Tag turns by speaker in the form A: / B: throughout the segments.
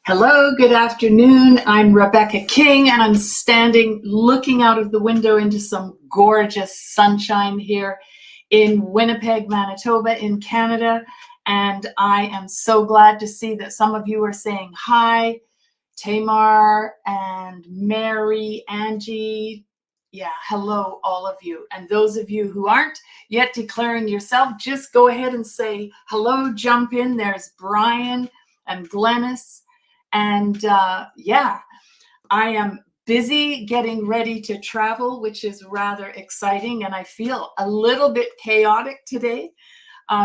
A: Hello, good afternoon. I'm Rebecca King, and I'm standing looking out of the window into some gorgeous sunshine here in Winnipeg, Manitoba, in Canada. And I am so glad to see that some of you are saying hi. Tamar and Mary, Angie. Yeah, hello, all of you. And those of you who aren't yet declaring yourself, just go ahead and say hello, jump in. There's Brian and Glennis. And yeah, I am busy getting ready to travel, which is rather exciting. And I feel a little bit chaotic today.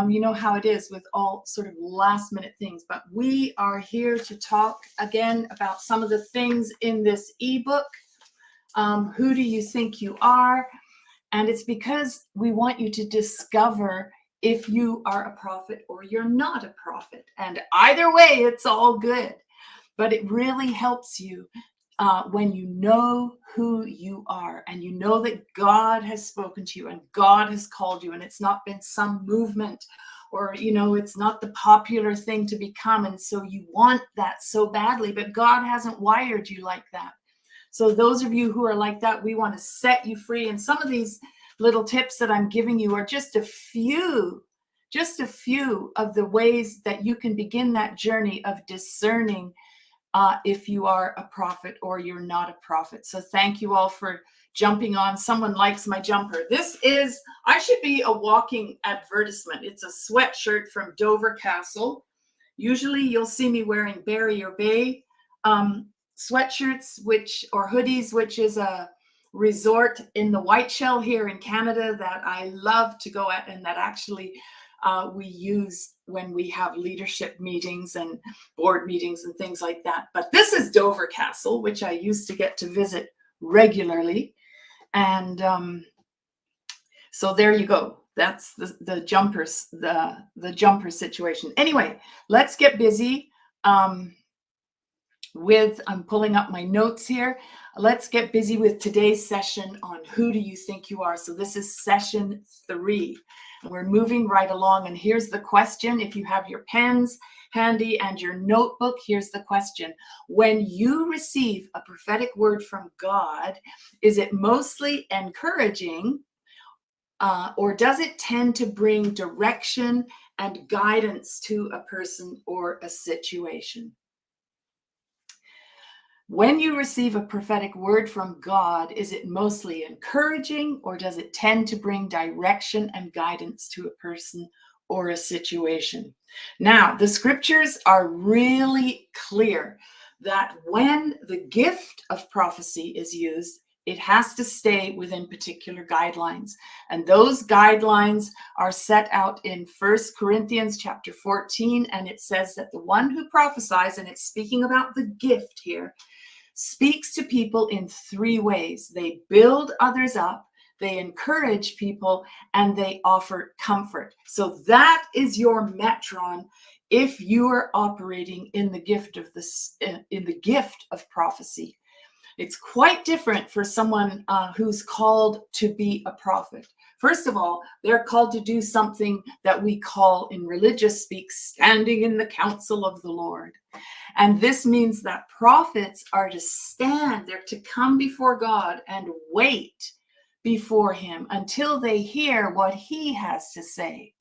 A: You know how it is with all sort of last minute things, but we are here to talk again about some of the things in this ebook. Who do you think you are? And it's because we want you to discover if you are a prophet or you're not a prophet. And either way, it's all good. But it really helps you when you know who you are and you know that God has spoken to you and God has called you, and it's not been some movement or, it's not the popular thing to become. And so you want that so badly, but God hasn't wired you like that. So those of you who are like that, we want to set you free. And some of these little tips that I'm giving you are just a few of the ways that you can begin that journey of discerning if you are a prophet or you're not a prophet. So thank you all for jumping on. Someone likes my jumper. I should be a walking advertisement. It's a sweatshirt from Dover Castle. Usually you'll see me wearing Barrier Bay sweatshirts, or hoodies, which is a resort in the Whiteshell here in Canada that I love to go at, and that actually we use when we have leadership meetings and board meetings and things like that. But this is Dover Castle, which I used to get to visit regularly. And so there you go. That's the jumpers, the jumper situation. Anyway, let's get busy I'm pulling up my notes here. Let's get busy with today's session on who do you think you are. So this is session 3. We're moving right along, and here's the question. If you have your pens handy and your notebook, here's the question. When you receive a prophetic word from God, is it mostly encouraging, or does it tend to bring direction and guidance to a person or a situation? When you receive a prophetic word from God, is it mostly encouraging, or does it tend to bring direction and guidance to a person or a situation? Now, the scriptures are really clear that when the gift of prophecy is used, it has to stay within particular guidelines. And those guidelines are set out in 1 Corinthians chapter 14, and it says that the one who prophesies, and it's speaking about the gift here, speaks to people in 3 ways. They build others up, they encourage people, and they offer comfort. So that is your metron if you are operating in the gift of prophecy. It's quite different for someone who's called to be a prophet. First of all, they're called to do something that we call in religious speak standing in the counsel of the Lord. And this means that prophets are to stand, they're to come before God and wait before him until they hear what he has to say.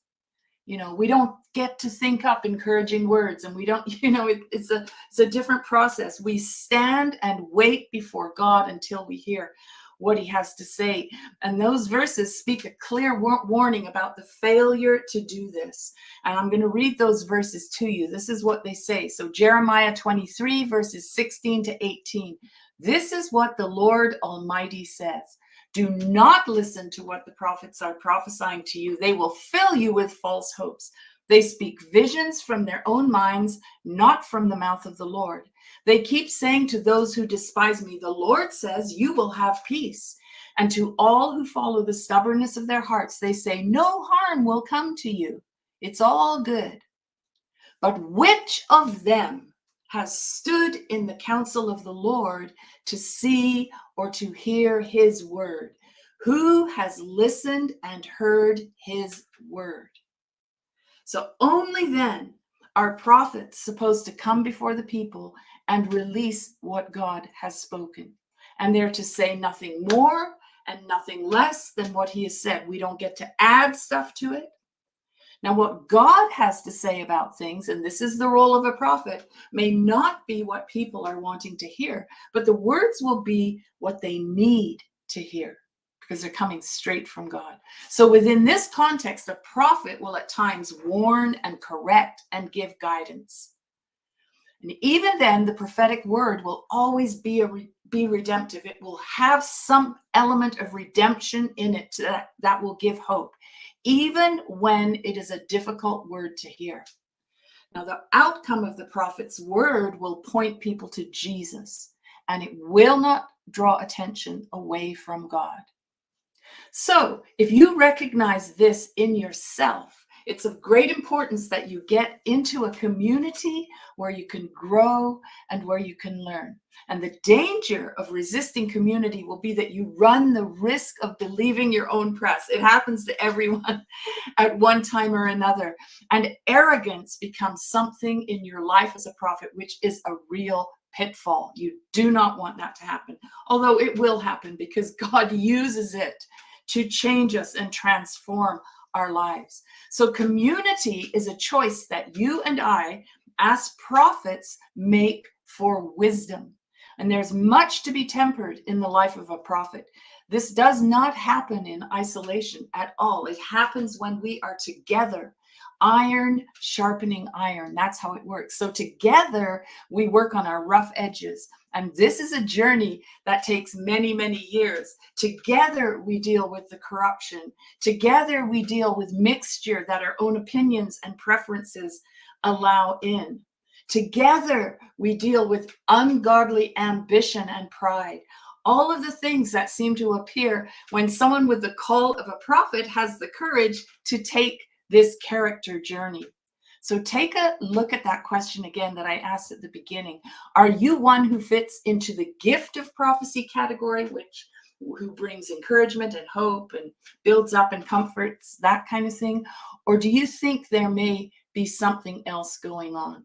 A: We don't get to think up encouraging words, and we don't, it's a different process. We stand and wait before God until we hear what he has to say. And those verses speak a clear warning about the failure to do this. And I'm going to read those verses to you. This is what they say. So Jeremiah 23, verses 16 to 18. This is what the Lord Almighty says. Do not listen to what the prophets are prophesying to you. They will fill you with false hopes. They speak visions from their own minds, not from the mouth of the Lord. They keep saying to those who despise me, the Lord says, you will have peace. And to all who follow the stubbornness of their hearts, they say, no harm will come to you. It's all good. But which of them has stood in the counsel of the Lord to see or to hear his word? Who has listened and heard his word? So only then Are prophets supposed to come before the people and release what God has spoken? And they're to say nothing more and nothing less than what he has said. We don't get to add stuff to it. Now, what God has to say about things, and this is the role of a prophet, may not be what people are wanting to hear, but the words will be what they need to hear because they're coming straight from God. So within this context, a prophet will at times warn and correct and give guidance. And even then, the prophetic word will always be redemptive. It will have some element of redemption in it that will give hope, even when it is a difficult word to hear. Now, the outcome of the prophet's word will point people to Jesus, and it will not draw attention away from God. So, if you recognize this in yourself, it's of great importance that you get into a community where you can grow and where you can learn. And the danger of resisting community will be that you run the risk of believing your own press. It happens to everyone at one time or another. And arrogance becomes something in your life as a prophet, which is a real pitfall. You do not want that to happen, although it will happen because God uses it to change us and transform our lives. So community is a choice that you and I, as prophets, make for wisdom. And there's much to be tempered in the life of a prophet. This does not happen in isolation at all. It happens when we are together. Iron sharpening iron. That's how it works. So together we work on our rough edges. And this is a journey that takes many, many years. Together we deal with the corruption. Together we deal with mixture that our own opinions and preferences allow in. Together we deal with ungodly ambition and pride. All of the things that seem to appear when someone with the call of a prophet has the courage to take this character journey. So take a look at that question again that I asked at the beginning. Are you one who fits into the gift of prophecy category, who brings encouragement and hope and builds up and comforts, that kind of thing? Or do you think there may be something else going on?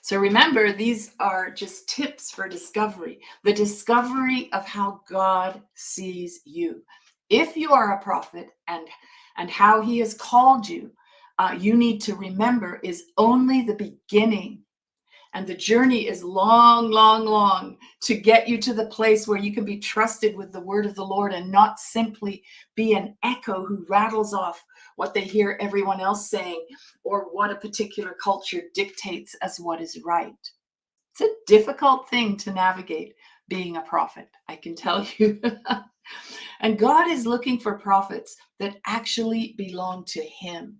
A: So remember, these are just tips for discovery, the discovery of how God sees you. If you are a prophet and how he has called you, you need to remember is only the beginning. And the journey is long, long, long to get you to the place where you can be trusted with the word of the Lord and not simply be an echo who rattles off what they hear everyone else saying or what a particular culture dictates as what is right. It's a difficult thing to navigate being a prophet, I can tell you. And God is looking for prophets that actually belong to him.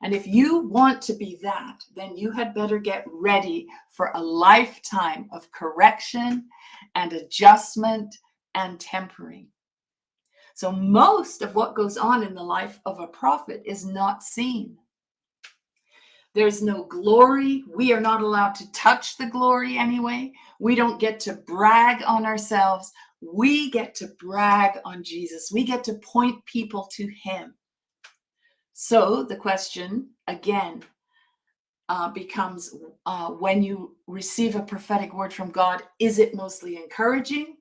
A: And if you want to be that, then you had better get ready for a lifetime of correction and adjustment and tempering. So most of what goes on in the life of a prophet is not seen. There's no glory. We are not allowed to touch the glory anyway. We don't get to brag on ourselves. We get to brag on Jesus. We get to point people to him. So the question again becomes when you receive a prophetic word from God, is it mostly encouraging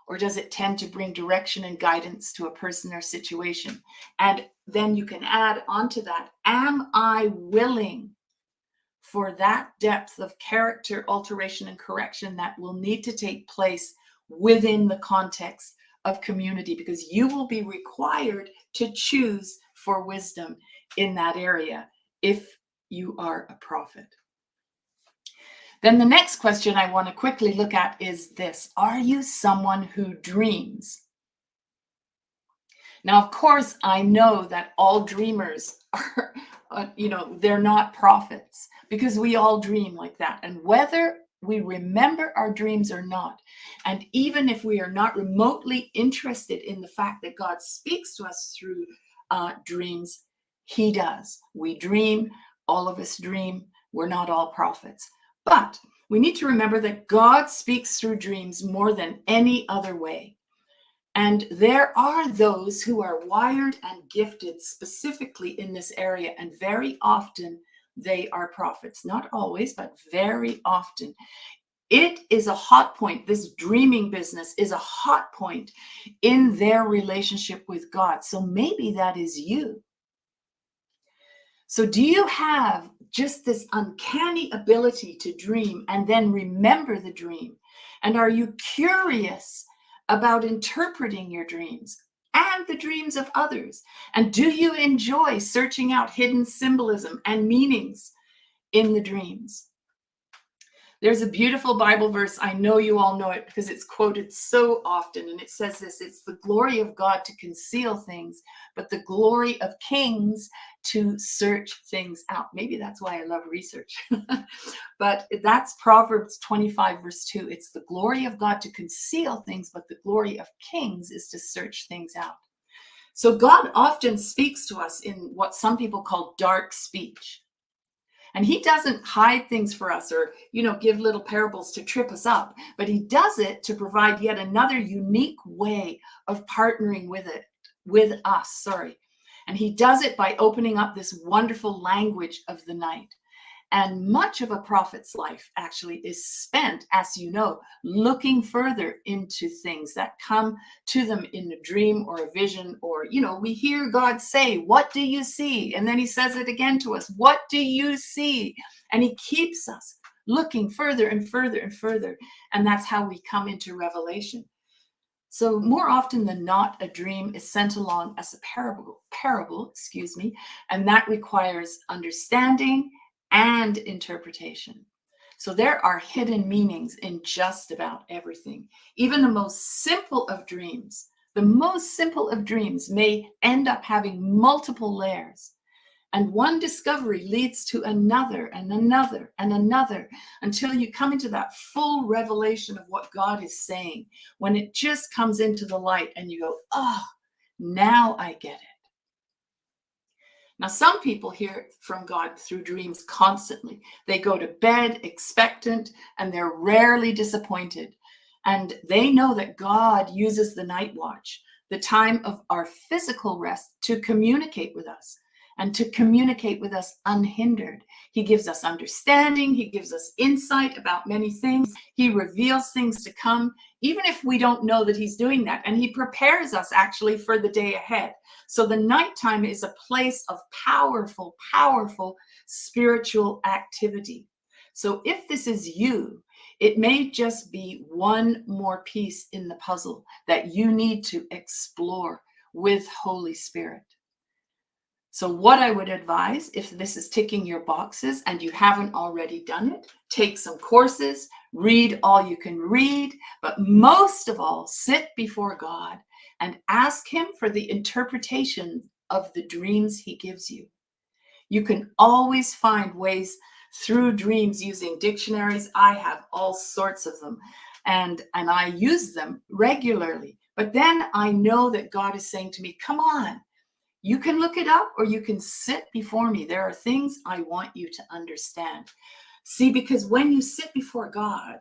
A: or does it tend to bring direction and guidance to a person or situation? And then you can add onto that, am I willing for that depth of character alteration and correction that will need to take place within the context of community? Because you will be required to choose for wisdom in that area if you are a prophet. Then the next question I want to quickly look at is this: are you someone who dreams? Now, of course, I know that all dreamers are, they're not prophets because we all dream like that. And whether we remember our dreams or not, and even if we are not remotely interested in the fact that God speaks to us through dreams, he does. We dream, all of us dream. We're not all prophets. But we need to remember that God speaks through dreams more than any other way. And there are those who are wired and gifted specifically in this area, and very often they are prophets. Not always, but very often. It is a hot point. This dreaming business is a hot point in their relationship with God. So maybe that is you. So do you have just this uncanny ability to dream and then remember the dream? And are you curious about interpreting your dreams and the dreams of others? And do you enjoy searching out hidden symbolism and meanings in the dreams? There's a beautiful Bible verse. I know you all know it because it's quoted so often. And it says this: it's the glory of God to conceal things, but the glory of kings to search things out. Maybe that's why I love research. But that's Proverbs 25, verse 2. It's the glory of God to conceal things, but the glory of kings is to search things out. So God often speaks to us in what some people call dark speech. And he doesn't hide things for us or, give little parables to trip us up, but he does it to provide yet another unique way of partnering with us. And he does it by opening up this wonderful language of the night. And much of a prophet's life actually is spent, as you know, looking further into things that come to them in a dream or a vision, or, we hear God say, "What do you see?" And then he says it again to us, "What do you see?" And he keeps us looking further and further and further. And that's how we come into revelation. So more often than not, a dream is sent along as a parable, and that requires understanding and interpretation. So there are hidden meanings in just about everything. Even the most simple of dreams may end up having multiple layers. And one discovery leads to another and another and another until you come into that full revelation of what God is saying, when it just comes into the light and you go, "Oh, now I get it." Now, some people hear from God through dreams constantly. They go to bed expectant and they're rarely disappointed. And they know that God uses the night watch, the time of our physical rest, to communicate with us and to communicate with us unhindered. He gives us understanding. He gives us insight about many things. He reveals things to come, even if we don't know that he's doing that. And he prepares us actually for the day ahead. So the nighttime is a place of powerful, powerful spiritual activity. So if this is you, it may just be one more piece in the puzzle that you need to explore with Holy Spirit. So what I would advise, if this is ticking your boxes and you haven't already done it, take some courses, read all you can read, but most of all, sit before God and ask him for the interpretation of the dreams he gives you. You can always find ways through dreams using dictionaries. I have all sorts of them, and I use them regularly. But then I know that God is saying to me, "Come on, you can look it up or you can sit before me. There are things I want you to understand." See, because when you sit before God,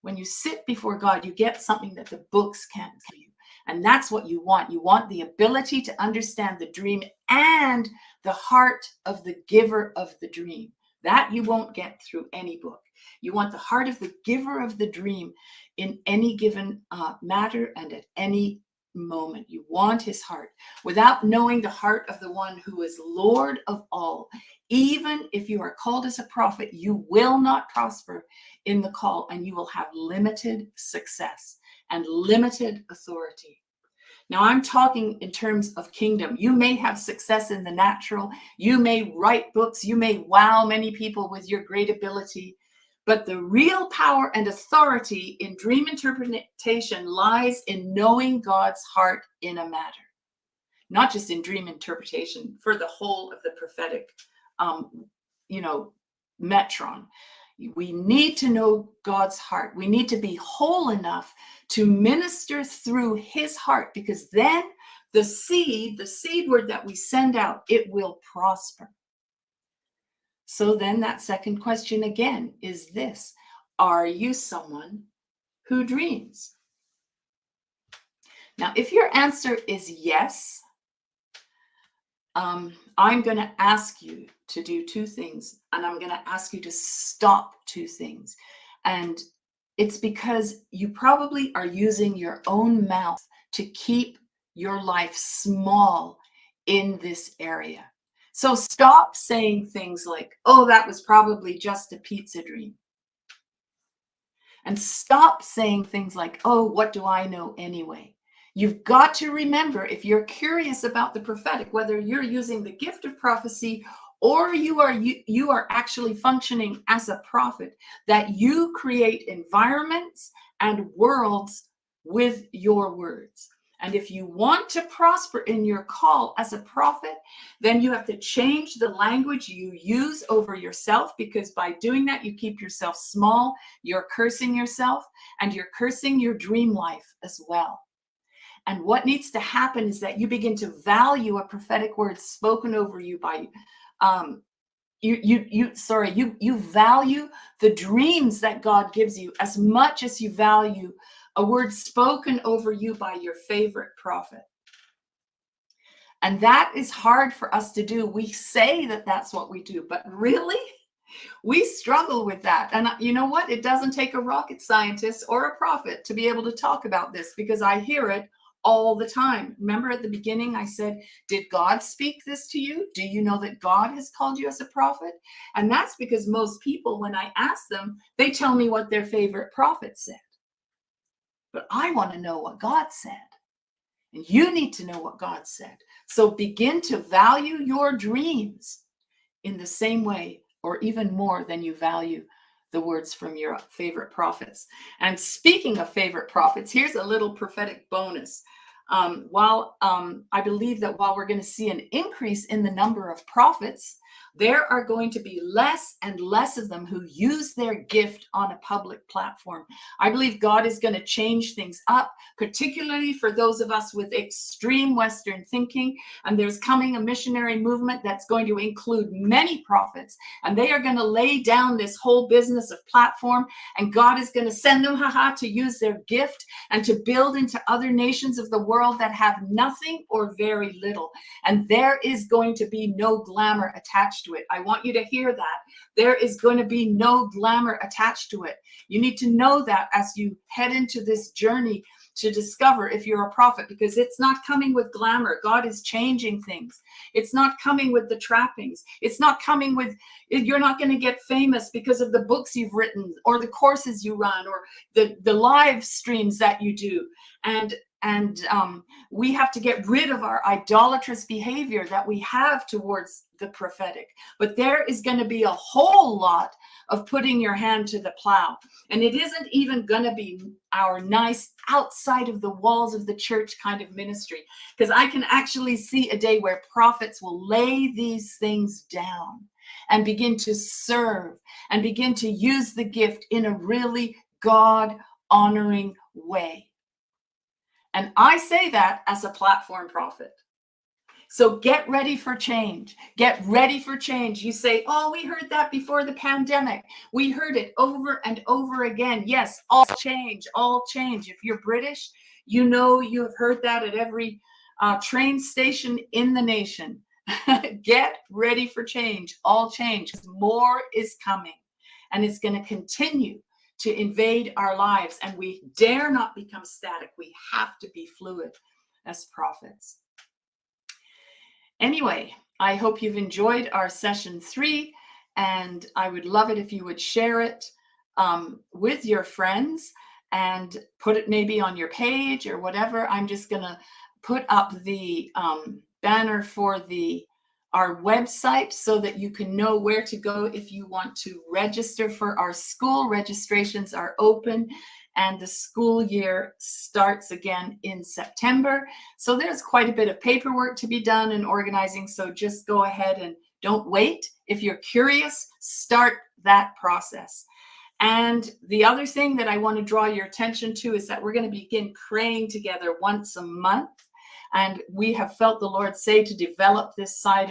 A: you get something that the books can't give you. And that's what you want. You want the ability to understand the dream and the heart of the giver of the dream. That you won't get through any book. You want the heart of the giver of the dream in any given matter and at any moment. You want his heart. Without knowing the heart of the one who is Lord of all, even if you are called as a prophet, you will not prosper in the call, and you will have limited success and limited authority. Now, I'm talking in terms of kingdom. You may have success in the natural. You may write books. You may wow many people with your great ability. But the real power and authority in dream interpretation lies in knowing God's heart in a matter. Not just in dream interpretation, for the whole of the prophetic, metron. We need to know God's heart. We need to be whole enough to minister through his heart, because then the seed word that we send out, it will prosper. So then that second question again is this: are you someone who dreams? Now, if your answer is yes, I'm going to ask you to do two things, and I'm going to ask you to stop two things. And it's because you probably are using your own mouth to keep your life small in this area. So stop saying things like, oh, that was probably just a pizza dream. And stop saying things like, oh, what do I know anyway? You've got to remember, if you're curious about the prophetic, whether you're using the gift of prophecy or you are actually functioning as a prophet, that you create environments and worlds with your words. And if you want to prosper in your call as a prophet, then you have to change the language you use over yourself, because by doing that, you keep yourself small, you're cursing yourself, and you're cursing your dream life as well. And what needs to happen is that you begin to value a prophetic word spoken over you by you value the dreams that God gives you as much as you value a word spoken over you by your favorite prophet. And that is hard for us to do. We say that that's what we do, but really, we struggle with that. And you know what? It doesn't take a rocket scientist or a prophet to be able to talk about this, because I hear it all the time. Remember at the beginning, I said, did God speak this to you? Do you know that God has called you as a prophet? And that's because most people, when I ask them, they tell me what their favorite prophet said. But I want to know what God said. And you need to know what God said. So begin to value your dreams in the same way, or even more than you value the words from your favorite prophets. And speaking of favorite prophets, here's a little prophetic bonus. I believe that while we're going to see an increase in the number of prophets, there are going to be less and less of them who use their gift on a public platform. I believe God is going to change things up, particularly for those of us with extreme Western thinking. And there's coming a missionary movement that's going to include many prophets, and they are going to lay down this whole business of platform, and God is going to send them to use their gift and to build into other nations of the world that have nothing or very little. And there is going to be no glamour attached to it. I want you to hear that. There is going to be no glamour attached to it. You need to know that as you head into this journey to discover if you're a prophet, because it's not coming with glamour. God is changing things. It's not coming with the trappings. It's not coming with, you're not going to get famous because of the books you've written or the courses you run or the live streams that you do. And we have to get rid of our idolatrous behavior that we have towards the prophetic. But there is going to be a whole lot of putting your hand to the plow. And it isn't even going to be our nice outside of the walls of the church kind of ministry, because I can actually see a day where prophets will lay these things down and begin to serve and begin to use the gift in a really God-honoring way. And I say that as a platform prophet. So get ready for change. Get ready for change. You say, oh, we heard that before the pandemic. We heard it over and over again. Yes, all change, all change. If you're British, you know you have heard that at every train station in the nation. Get ready for change, all change. More is coming, and it's going to continue to invade our lives, and we dare not become static. We have to be fluid as prophets. Anyway, I hope you've enjoyed our session 3, and I would love it if you would share it with your friends and put it maybe on your page or whatever. I'm just going to put up the banner for our website so that you can know where to go if you want to register for our school. Registrations are open, and the school year starts again in September. So there's quite a bit of paperwork to be done and organizing. So just go ahead and don't wait. If you're curious, start that process. And the other thing that I want to draw your attention to is that we're going to begin praying together once a month. And we have felt the Lord say to develop this side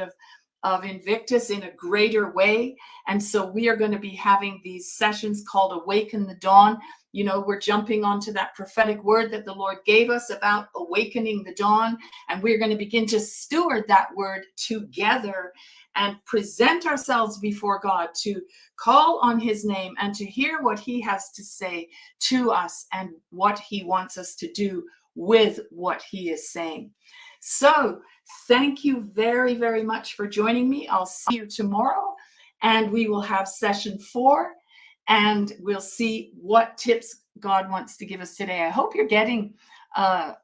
A: of Invictus in a greater way. And so we are going to be having these sessions called Awaken the Dawn. You know, we're jumping onto that prophetic word that the Lord gave us about awakening the dawn. And we're going to begin to steward that word together and present ourselves before God to call on his name and to hear what he has to say to us and what he wants us to do with what he is saying. So thank you very, very much for joining me. I'll see you tomorrow, and we will have session 4, and we'll see what tips God wants to give us today. I hope you're getting a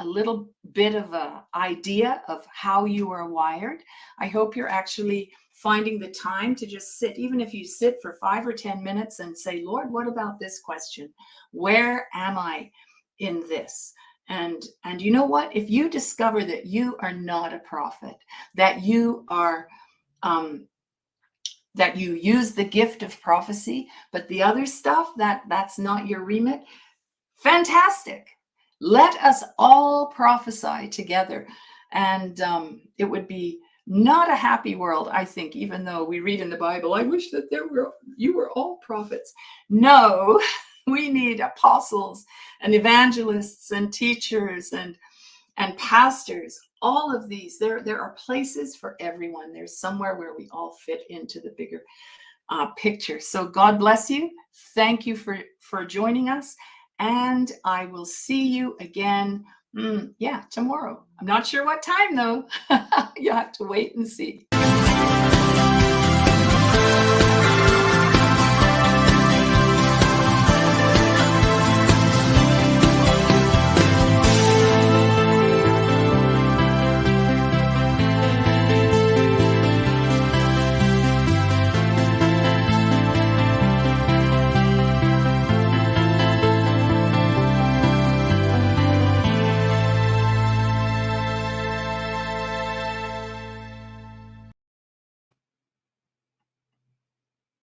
A: little bit of an idea of how you are wired. I hope you're actually finding the time to just sit, even if you sit for 5 or 10 minutes and say, Lord, what about this question? Where am I in this? And you know what? If you discover that you are not a prophet, that you are that you use the gift of prophecy, but the other stuff that's not your remit, fantastic. Let us all prophesy together. And it would be not a happy world, I think, even though we read in the Bible, I wish that you were all prophets. No, we need apostles and evangelists and teachers and pastors. All of these, there are places for everyone. There's somewhere where we all fit into the bigger picture. So God bless you. Thank you for joining us. And I will see you again, tomorrow. I'm not sure what time, though. You'll have to wait and see.